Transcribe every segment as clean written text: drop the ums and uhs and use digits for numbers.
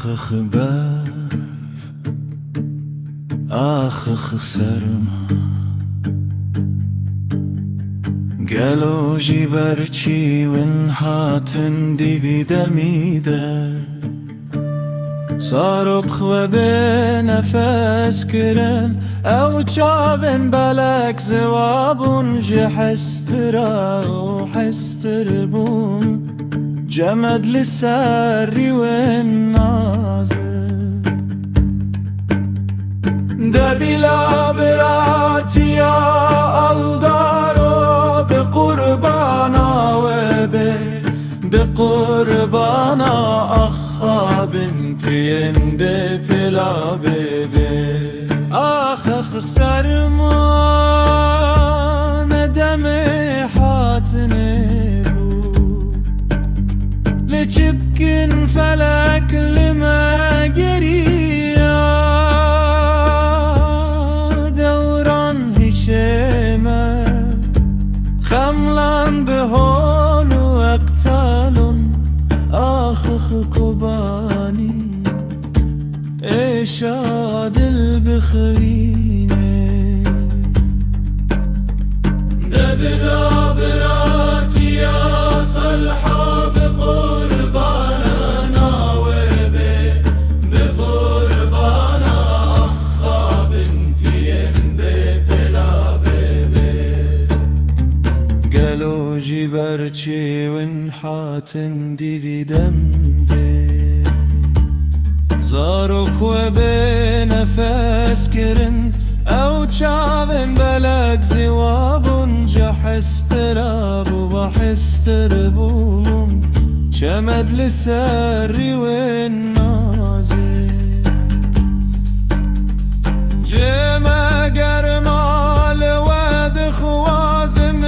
خبر سرما قالوا جي برشي ونحاتن دي دميدة صاروا بخوة نفس كرن أو شعبن بلك زوابون جحسترا وحستربون جمد لساري والنازل ده بلا براتي يا الدارو بقربانا بقربانا أخابن بين بلا بيبي أخ سرما ندمي حاتني لجبكن فلك لما قريا دوران هشيمة خملان بهول واقتال آخ كوباني إشاد البخيني دبلا براتي يا صلحة بقربانا ناوبي بقربانا أخابن بين بلا بيبي قالوا جي برشي ونحاتن دي دمدي زاروك وبنفس كرن أو شعبن بلك زوابون جحستراب وبحستربون شمد لساري والنازل جيما قرما لواد خوازم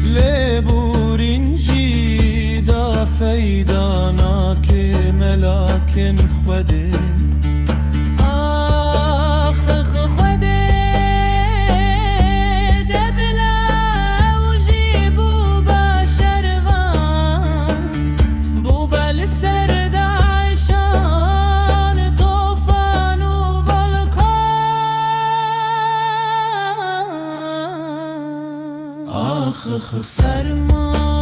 لبورين جيدا فيدانا كملاكن خودي سرما